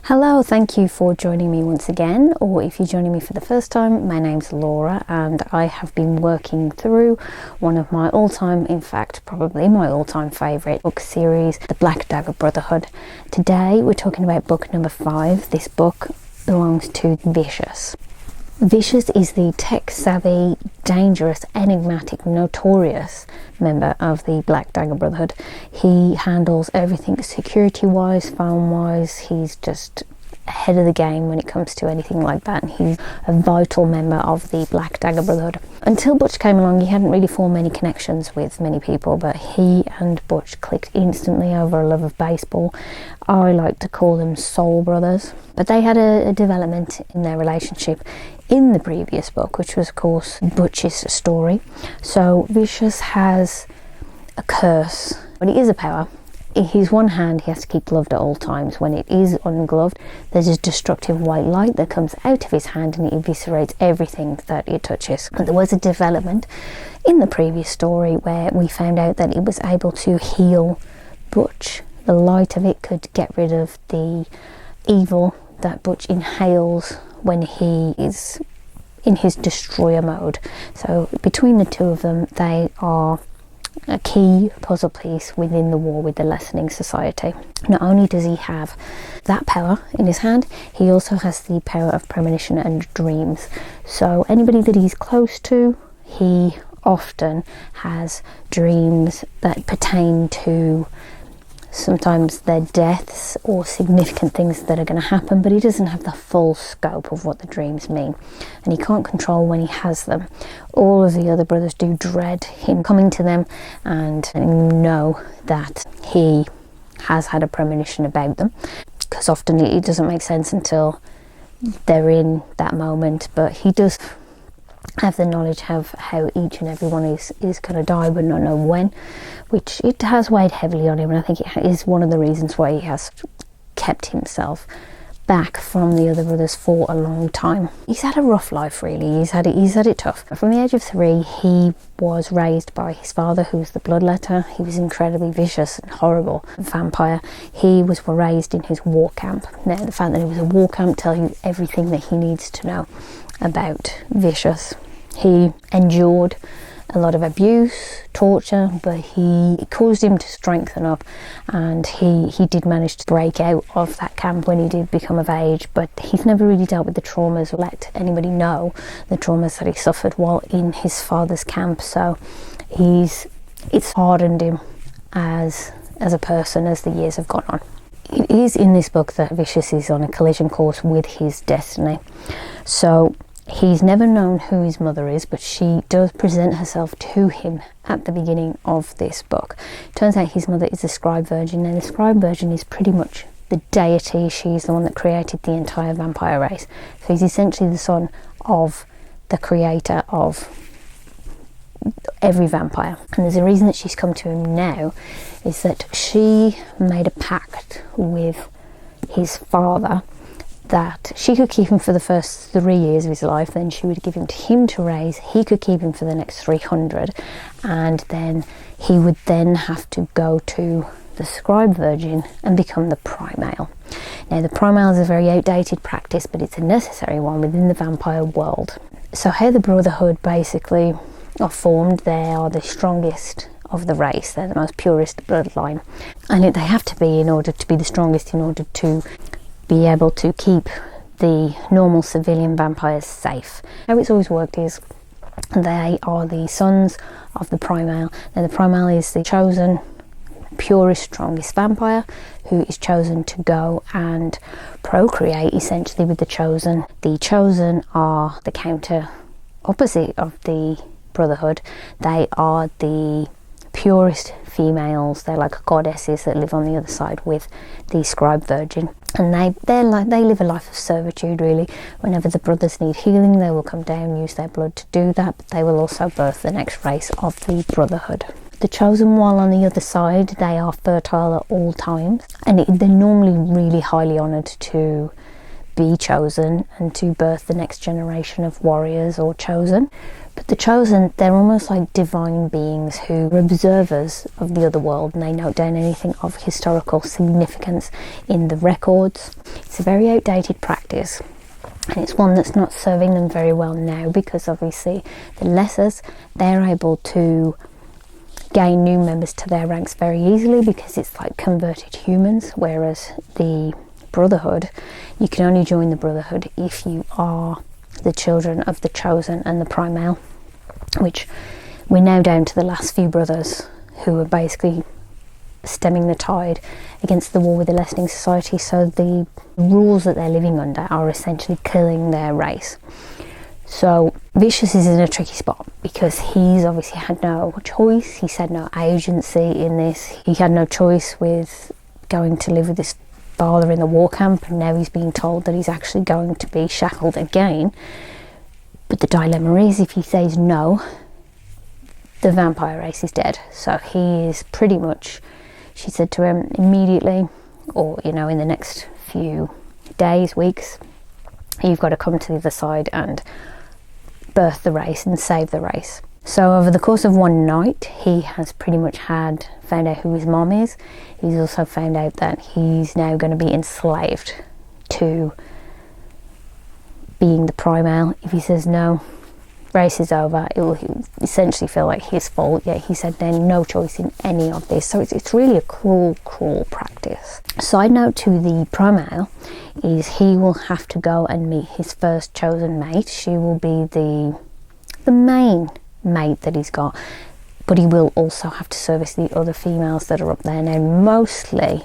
Hello, thank you for joining me once again, or if you're joining me for the first time, my name's Laura and I have been working through one of my all-time, in fact probably my all-time favourite book series, the Black Dagger Brotherhood. Today we're talking about book number 5. This book belongs to Vishous. Vishous is the tech-savvy, dangerous, enigmatic, notorious member of the Black Dagger Brotherhood. He handles everything security-wise, phone-wise. He's just ahead of the game when it comes to anything like that, and he's a vital member of the Black Dagger Brotherhood. Until Butch came along, he hadn't really formed many connections with many people, but he and Butch clicked instantly over a love of baseball. I like to call them soul brothers, but they had a development in their relationship in the previous book, which was of course Butch's story. So Vishous has a curse, but it is a power. In his one hand he has to keep gloved at all times. When it is ungloved, there's a destructive white light that comes out of his hand and it eviscerates everything that it touches. And there was a development in the previous story where we found out that it was able to heal Butch. The light of it could get rid of the evil that Butch inhales when he is in his destroyer mode. So between the two of them, they are a key puzzle piece within the war with the lessening society. Not only does he have that power in his hand, he also has the power of premonition and dreams. So anybody that he's close to, he often has dreams that pertain to sometimes their deaths or significant things that are going to happen, but he doesn't have the full scope of what the dreams mean, and he can't control when he has them. All of the other brothers do dread him coming to them and know that he has had a premonition about them, because often it doesn't make sense until they're in that moment, but he does have the knowledge of how each and every one is going to die, but not know when, which it has weighed heavily on him, and I think it is one of the reasons why he has kept himself back from the other brothers for a long time. He's had a rough life, really. He's had it tough. From the age of 3, he was raised by his father, who was the bloodletter. He was incredibly vicious and horrible vampire. He was raised in his war camp. Now, the fact that it was a war camp tells you everything that he needs to know about Vishous. He endured a lot of abuse, torture, but it caused him to strengthen up, and he did manage to break out of that camp when he did become of age, but he's never really dealt with the traumas or let anybody know the traumas that he suffered while in his father's camp. So it's hardened him as a person as the years have gone on. It is in this book that Vishous is on a collision course with his destiny. So he's never known who his mother is, but she does present herself to him at the beginning of this book. Turns out his mother is the Scribe Virgin, and the Scribe Virgin is pretty much the deity. She's the one that created the entire vampire race. So he's essentially the son of the creator of every vampire. And there's a reason that she's come to him now, is that she made a pact with his father that she could keep him for the first 3 years of his life, then she would give him to him to raise. He could keep him for the next 300, and then he would then have to go to the Scribe Virgin and become the Primale. Now, the Primale is a very outdated practice, but it's a necessary one within the vampire world. So how the Brotherhood basically are formed, they are the strongest of the race. They're the most purest bloodline, and they have to be, in order to be the strongest, in order to be able to keep the normal civilian vampires safe. How it's always worked is they are the sons of the Primale. Now, the Primale is the chosen, purest, strongest vampire who is chosen to go and procreate essentially with the chosen. The chosen are the counter opposite of the Brotherhood. They are the purest females. They're like goddesses that live on the other side with the Scribe Virgin, and they live a life of servitude, really. Whenever the brothers need healing, they will come down, use their blood to do that, but they will also birth the next race of the Brotherhood. The chosen, while on the other side, they are fertile at all times, and they're normally really highly honoured to be chosen and to birth the next generation of warriors or chosen. But the chosen, they're almost like divine beings who are observers of the other world, and they note down anything of historical significance in the records. It's It's a very outdated practice, and it's one that's not serving them very well now, because obviously the lessers, they're able to gain new members to their ranks very easily because it's like converted humans, whereas the Brotherhood, you can only join the Brotherhood if you are the children of the Chosen and the Primale, which we're now down to the last few brothers who are basically stemming the tide against the war with the lessening society. So the rules that they're living under are essentially killing their race. So Vishous is in a tricky spot because he's obviously had no choice, he's had no agency in this. He had no choice with going to live with his father in the war camp, and now he's being told that he's actually going to be shackled again. But the dilemma is, if he says no, the vampire race is dead. So he is pretty much, she said to him, immediately, or in the next few days, weeks, you've got to come to the other side and birth the race and save the race. So over the course of one night, he has pretty much found out who his mom is. He's also found out that he's now going to be enslaved to being the Primale. If he says no, race is over, it will essentially feel like his fault, yet he said there's no choice in any of this. So it's really a cruel practice. Side note to the Primale is he will have to go and meet his first chosen mate. She will be the main mate that he's got, but he will also have to service the other females that are up there. Now mostly,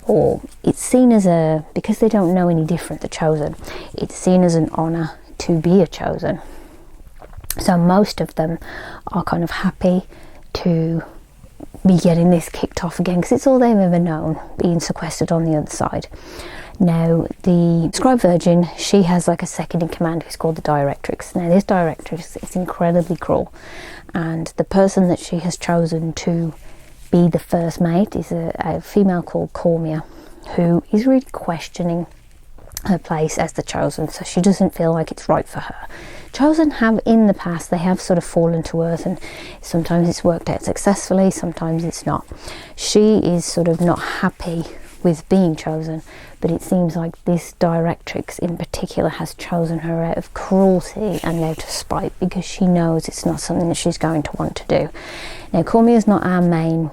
or it's seen as because they don't know any different, the Chosen, it's seen as an honour to be a Chosen. So most of them are kind of happy to be getting this kicked off again, because it's all they've ever known, being sequestered on the other side. Now the Scribe Virgin, she has like a second in command who's called the Directrix. Now this Directrix is incredibly cruel, and the person that she has chosen to be the first mate is a female called Cormia, who is really questioning her place as the Chosen. So she doesn't feel like it's right for her. Chosen have in the past, they have sort of fallen to earth, and sometimes it's worked out successfully, sometimes it's not. She is sort of not happy with being chosen, but it seems like this Directrix in particular has chosen her out of cruelty and out of spite, because she knows it's not something that she's going to want to do. Now Cormia is not our main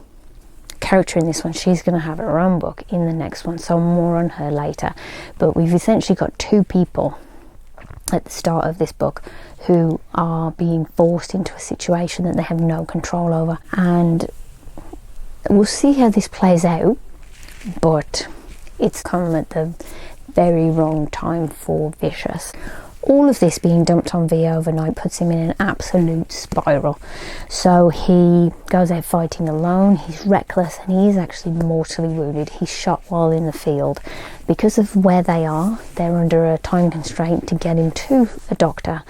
character in this one. She's going to have her own book in the next one, so more on her later. But we've essentially got two people at the start of this book who are being forced into a situation that they have no control over, and we'll see how this plays out, but it's come at the very wrong time for Vishous. All of this being dumped on V overnight puts him in an absolute spiral. So he goes out fighting alone, he's reckless, and he's actually mortally wounded. He's shot while in the field. Because of where they are, they're under a time constraint to get him to a doctor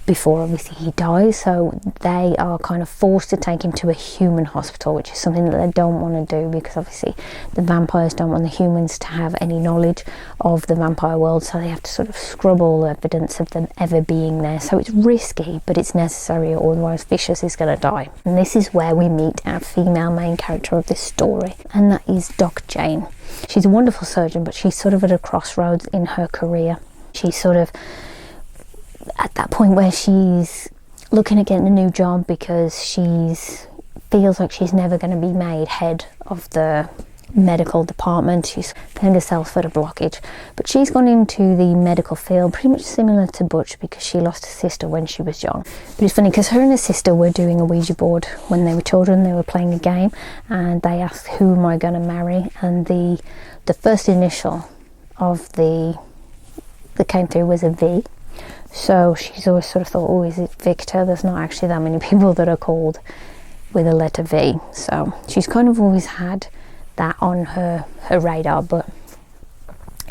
before obviously he dies, so they are kind of forced to take him to a human hospital, which is something that they don't want to do, because obviously the vampires don't want the humans to have any knowledge of the vampire world, so they have to sort of scrub all evidence of them ever being there. So it's risky, but it's necessary, or otherwise Vishous is going to die. And this is where we meet our female main character of this story, and that is Doc Jane. She's a wonderful surgeon, but she's sort of at a crossroads in her career. She's sort of at that point where she's looking at getting a new job, because she's feels like she's never going to be made head of the medical department. She's found herself at a blockage, but she's gone into the medical field pretty much similar to Butch, because she lost a sister when she was young. But it's funny because her and her sister were doing a Ouija board when they were children. They were playing a game, and they asked, who am I going to marry? And the first initial of that came through was a V. So she's always sort of thought, oh, is it Victor? There's not actually that many people that are called with a letter V. So she's kind of always had that on her radar. But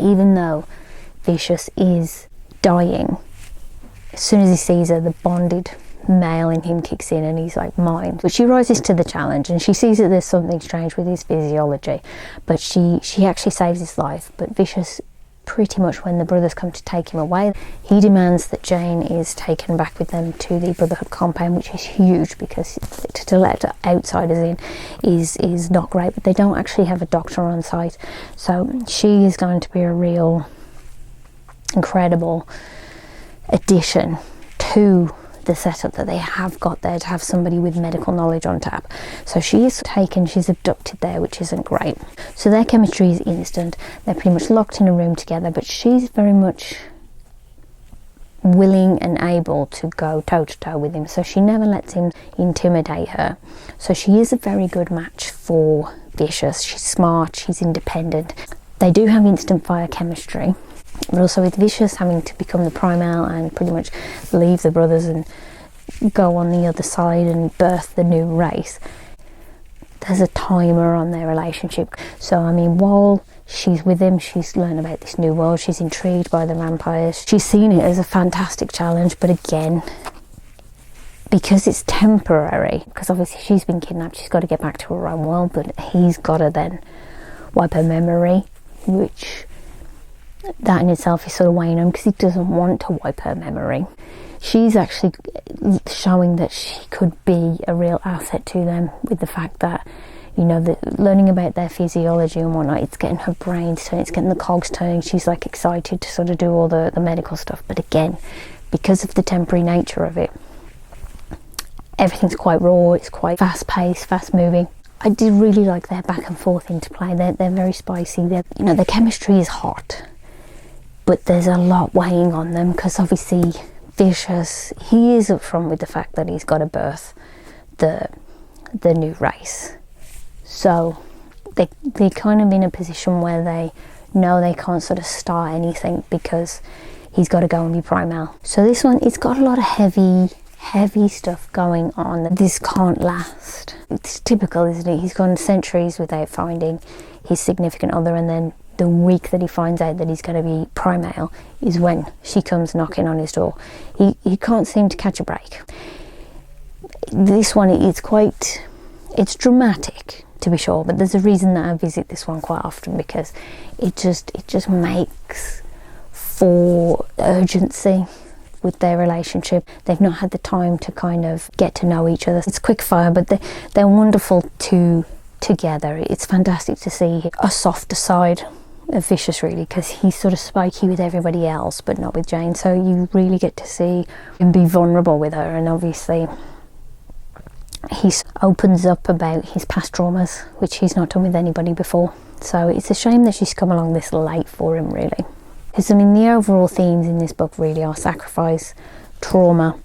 even though Vishous is dying, as soon as he sees her, the bonded male in him kicks in, and he's like, mine. But she rises to the challenge, and she sees that there's something strange with his physiology, but she actually saves his life. But Vishous, pretty much when the brothers come to take him away, he demands that Jane is taken back with them to the Brotherhood compound, which is huge, because to let outsiders in is not great, but they don't actually have a doctor on site. So she is going to be a real incredible addition to the setup that they have got there, to have somebody with medical knowledge on tap. So she is taken, she's abducted there, which isn't great. So their chemistry is instant. They're pretty much locked in a room together, but she's very much willing and able to go toe to toe with him, so she never lets him intimidate her. So she is a very good match for Vishous. She's smart, she's independent. They do have instant fire chemistry, but also with Vishous having to become the Primale and pretty much leave the brothers and go on the other side and birth the new race, there's a timer on their relationship. So I mean, while she's with him, she's learned about this new world, she's intrigued by the vampires, she's seen it as a fantastic challenge, but again, because it's temporary, because obviously she's been kidnapped, she's got to get back to her own world, but he's got to then wipe her memory, which that in itself is sort of weighing on, because he doesn't want to wipe her memory. She's actually showing that she could be a real asset to them, with the fact that, you know, learning about their physiology and whatnot, it's getting her brain turning, it's getting the cogs turning. She's like excited to sort of do all the medical stuff, but again, because of the temporary nature of it, everything's quite raw, it's quite fast paced, fast moving. I did really like their back and forth interplay. They're very spicy. You know, their chemistry is hot, but there's a lot weighing on them, because obviously Vishous, he is upfront with the fact that he's got to birth the new race. So they're kind of in a position where they know they can't sort of start anything, because he's got to go and be Primale. So this one, it's got a lot of heavy stuff going on. This can't last. It's typical, isn't it? He's gone centuries without finding his significant other, and then the week that he finds out that he's going to be Primale is when she comes knocking on his door. He can't seem to catch a break. This one, it's dramatic, to be sure, but there's a reason that I visit this one quite often, because it just makes for urgency with their relationship. They've not had the time to kind of get to know each other. It's quick fire, but they're wonderful together. It's fantastic to see a softer side of Vishous, really, because he's sort of spiky with everybody else but not with Jane, so you really get to see him be vulnerable with her. And obviously he opens up about his past traumas, which he's not done with anybody before. So it's a shame that she's come along this late for him, really. Because I mean, the overall themes in this book really are sacrifice, trauma.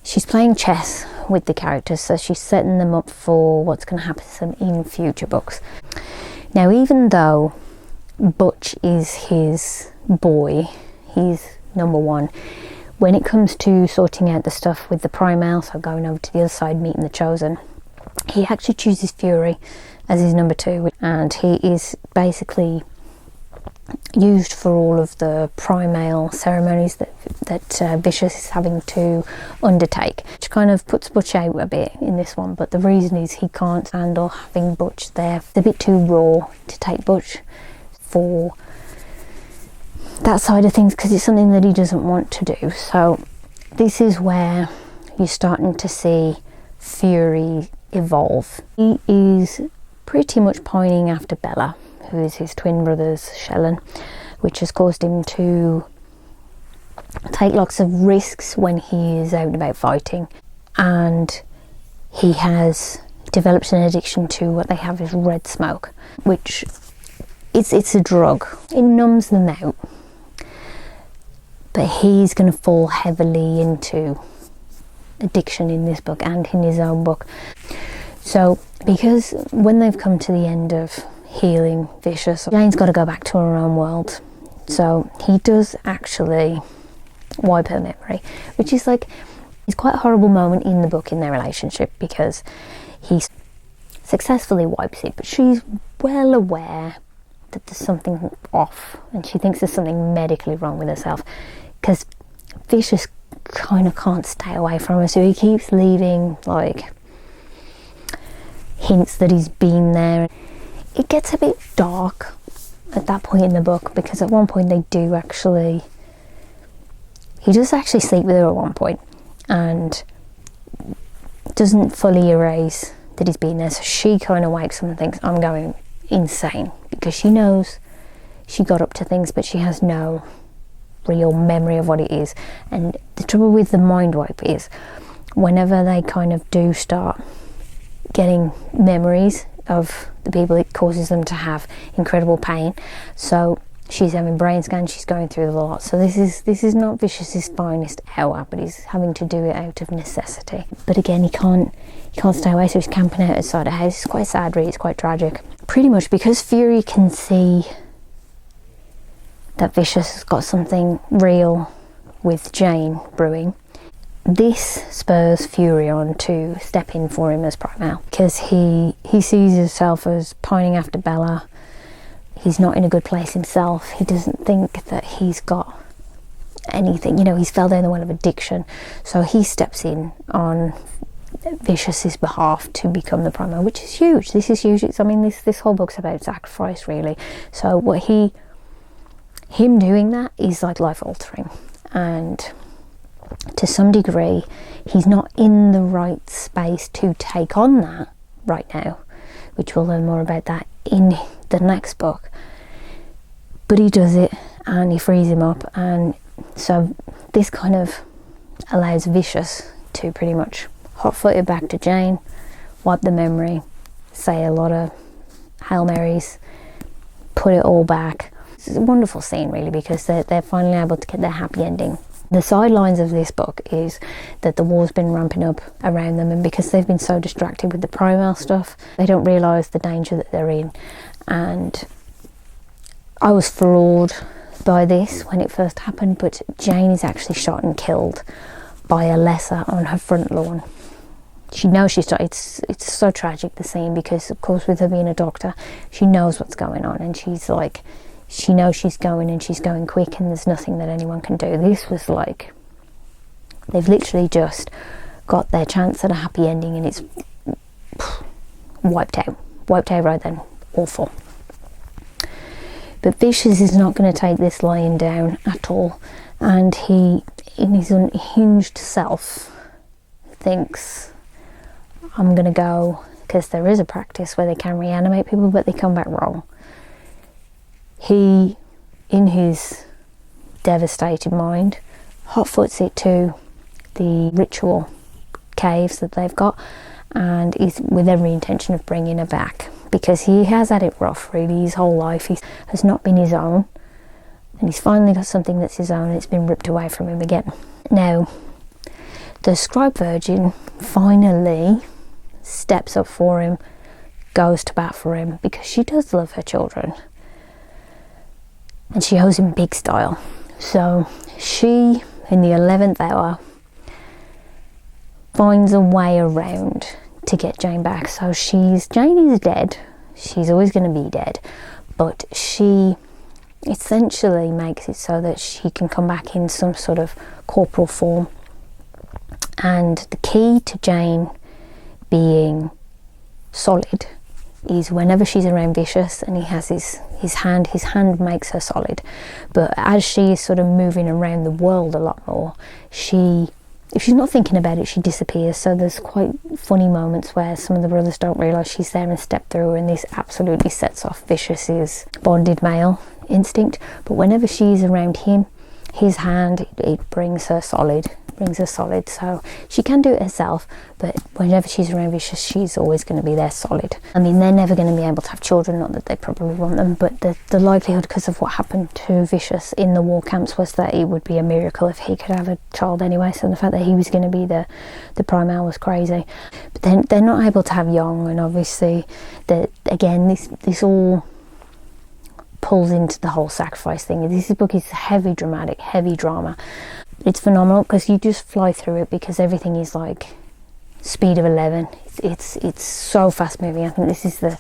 She's playing chess with the characters, so she's setting them up for what's going to happen to them in future books. Now, even though Butch is his boy, he's number one, when it comes to sorting out the stuff with the Primale, so going over to the other side, meeting the Chosen, he actually chooses Phury as his number two, and he is basically used for all of the Primale ceremonies that Vishous is having to undertake, which kind of puts Butch out a bit in this one. But the reason is he can't handle having Butch there. It's a bit too raw to take Butch for that side of things, because it's something that he doesn't want to do. So this is where you're starting to see Phury evolve. He is pretty much pining after Bella, who is his twin brother's Shellen, which has caused him to take lots of risks when he is out and about fighting, and he has developed an addiction to what they have as red smoke, which it's a drug. It numbs them out, but he's going to fall heavily into addiction in this book and in his own book. So because when they've come to the end of healing Vishous, Jane's got to go back to her own world, so he does actually wipe her memory, which is like, it's quite a horrible moment in the book in their relationship, because he successfully wipes it, but she's well aware that there's something off, and she thinks there's something medically wrong with herself, because Vishous kind of can't stay away from her, so he keeps leaving like hints that he's been there. It gets a bit dark at that point in the book, because at one point he does actually sleep with her at one point, and doesn't fully erase that he's been there. So she kind of wakes up and thinks, I'm going insane, because she knows she got up to things, but she has no real memory of what it is. And the trouble with the mind wipe is whenever they kind of do start getting memories of the people, it causes them to have incredible pain. So she's having brain scans, she's going through the lot. So this is not Vicious's finest hour, but he's having to do it out of necessity. But again, he can't stay away, so he's camping out outside the house. It's quite sad, really. It's quite tragic. Pretty much because Phury can see that Vishous has got something real with Jane brewing, this spurs Phury on to step in for him as Primale, because he sees himself as pining after Bella. He's not in a good place himself. He doesn't think that he's got anything, you know, he's fell down the well of addiction. So he steps in on Vicious's behalf to become the Primale, which is huge. This is huge. I mean, this whole book's about sacrifice, really. So what him doing that is like life altering, and to some degree he's not in the right space to take on that right now, which we'll learn more about that in the next book. But he does it, and he frees him up, and so this kind of allows Vishous to pretty much hot-foot it back to Jane, wipe the memory, say a lot of Hail Marys, put it all back. It's a wonderful scene, really, because they're finally able to get their happy ending. The sidelines of this book is that the war's been ramping up around them, and because they've been so distracted with the Primale stuff, they don't realise the danger that they're in. And I was floored by this when it first happened, but Jane is actually shot and killed by a lesser on her front lawn. She knows she's shot. It's so tragic, the scene, because of course with her being a doctor, she knows what's going on, and she's like, she knows she's going, and she's going quick, and there's nothing that anyone can do. This was like, they've literally just got their chance at a happy ending, and it's wiped out right then. Awful. But Vishous is not going to take this lying down at all, and he, in his unhinged self, thinks, I'm going to go, because there is a practice where they can reanimate people, but they come back wrong. He, in his devastated mind, hot-foots it to the ritual caves that they've got, and he's with every intention of bringing her back, because he has had it rough, really. His whole life has not been his own, and he's finally got something that's his own, and it's been ripped away from him again. Now, the Scribe Virgin finally steps up for him, goes to bat for him, because she does love her children. And she owes him big style. So she, in the 11th hour, finds a way around to get Jane back. So Jane is dead. She's always going to be dead. But she essentially makes it so that she can come back in some sort of corporal form. And the key to Jane being solid is whenever she's around Vishous and he has his hand makes her solid. But as she is sort of moving around the world a lot more, if she's not thinking about it, she disappears. So there's quite funny moments where some of the brothers don't realise she's there and step through her, and this absolutely sets off Vicious's bonded male instinct. But whenever she's around him, his hand, it brings her solid. So she can do it herself, but whenever she's around Vishous, she's always going to be there solid. I mean, they're never going to be able to have children, not that they probably want them, but the likelihood, because of what happened to Vishous in the war camps, was that it would be a miracle if he could have a child anyway. So the fact that he was going to be the Primale was crazy. But then they're not able to have young, and obviously again this all pulls into the whole sacrifice thing. This book is heavy dramatic, heavy drama. It's phenomenal because you just fly through it, because everything is like speed of 11. It's so fast moving. I think this is the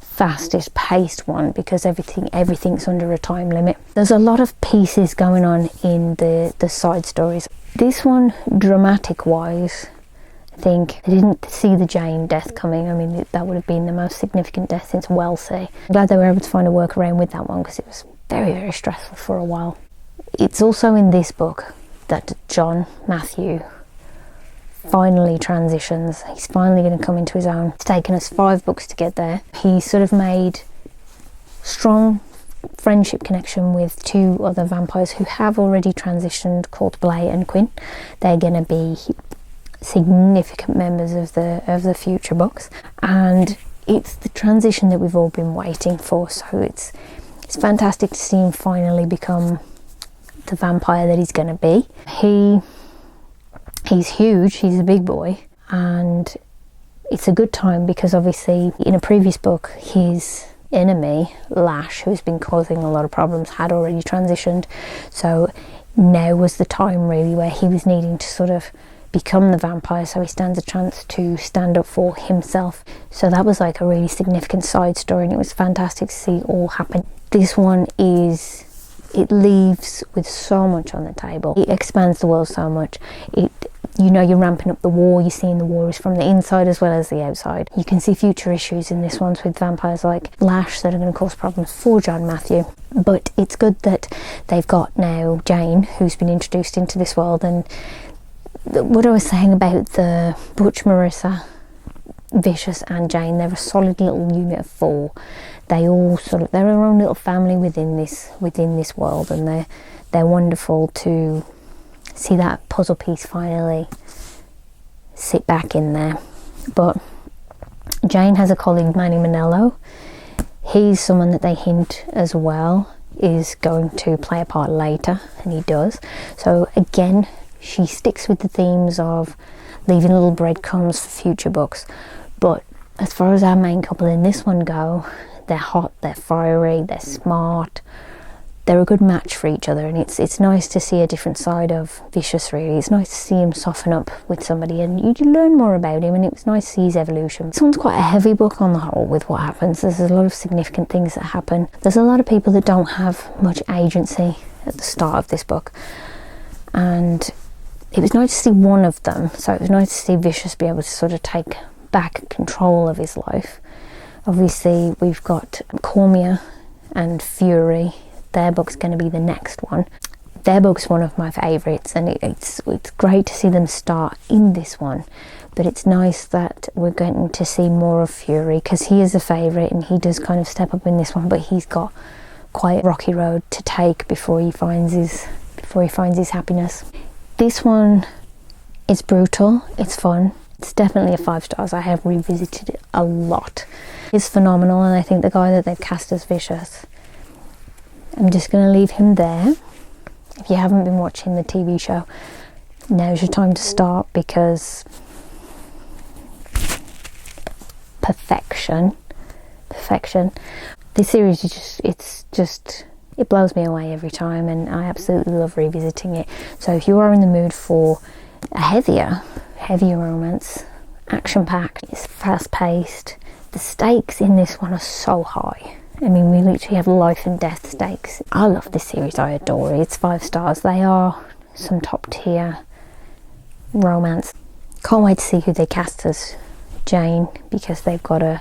fastest paced one because everything's under a time limit. There's a lot of pieces going on in the side stories. This one, dramatic wise, I think I didn't see the Jane death coming. I mean, that would have been the most significant death since Wellesley. I'm glad they were able to find a workaround with that one because it was very, very stressful for a while. It's also in this book that John Matthew finally transitions. He's finally going to come into his own. It's taken us 5 books to get there. He sort of made strong friendship connection with two other vampires who have already transitioned, called Blay and Quinn. They're going to be significant members of the future books, and it's the transition that we've all been waiting for. So it's fantastic to see him finally become the vampire that he's going to be. He's huge, he's a big boy, and it's a good time because obviously in a previous book his enemy Lash, who's been causing a lot of problems, had already transitioned. So now was the time really where he was needing to sort of become the vampire, so he stands a chance to stand up for himself. So that was like a really significant side story, and it was fantastic to see all happen. This one it leaves with so much on the table. It expands the world so much. You're ramping up the war. You're seeing the war is from the inside as well as the outside. You can see future issues in this one with vampires like Lash that are going to cause problems for John Matthew. But it's good that they've got now Jane, who's been introduced into this world. And what I was saying about the Butch, Marissa, Vishous and Jane, they're a solid little unit of 4. They all they're their own little family within this world, and they're wonderful to see that puzzle piece finally sit back in there. But Jane has a colleague, Manny Manello. He's someone that they hint as well is going to play a part later, and he does. So again, she sticks with the themes of leaving little breadcrumbs for future books. But as far as our main couple in this one go, they're hot, they're fiery, they're smart, they're a good match for each other, and it's nice to see a different side of Vishous really. It's nice to see him soften up with somebody, and you learn more about him, and it was nice to see his evolution. This one's quite a heavy book on the whole with what happens. There's a lot of significant things that happen. There's a lot of people that don't have much agency at the start of this book, and it was nice to see one of them. So it was nice to see Vishous be able to sort of take back control of his life. Obviously we've got Cormia and Phury. Their book's going to be the next one. Their book's one of my favourites, and it's great to see them start in this one. But it's nice that we're going to see more of Phury, because he is a favourite and he does kind of step up in this one, but he's got quite a rocky road to take before he finds his happiness. This one is brutal, it's fun. It's definitely a 5 stars. I have revisited it a lot. It's phenomenal, and I think the guy that they've cast as Vishous, I'm just going to leave him there. If you haven't been watching the TV show, now's your time to start, because perfection. This series it blows me away every time, and I absolutely love revisiting it. So if you are in the mood for a heavier romance, action-packed, it's fast-paced, the stakes in this one are so high. I mean, we literally have life and death stakes. I love this series, I adore it. It's 5 stars. They are some top-tier romance. Can't wait to see who they cast as Jane, because they've got to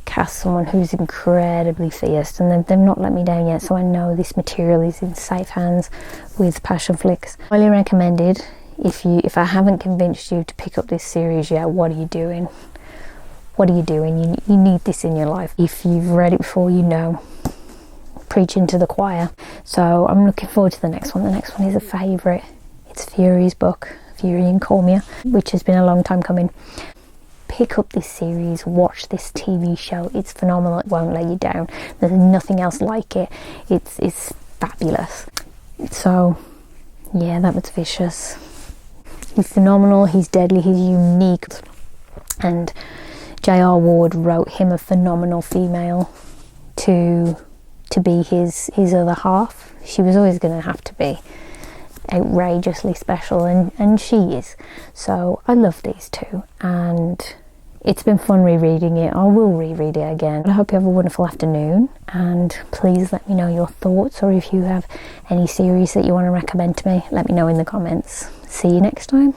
cast someone who's incredibly fierce, and they've not let me down yet, so I know this material is in safe hands with Passion Flicks. Highly recommended. If I haven't convinced you to pick up this series yet, what are you doing? You need this in your life. If you've read it before, preaching to the choir. So I'm looking forward to the next one. The next one is a favourite. It's Phury's book, Phury and Cormia, which has been a long time coming. Pick up this series, watch this TV show. It's phenomenal. It won't let you down. There's nothing else like it. It's fabulous. So yeah, that was Vishous. He's phenomenal, he's deadly, he's unique, and J.R.Ward wrote him a phenomenal female to be his other half. She was always going to have to be outrageously special, and she is. So I love these two, and it's been fun rereading it. I will reread it again. I hope you have a wonderful afternoon, and please let me know your thoughts, or if you have any series that you want to recommend to me, let me know in the comments. See you next time.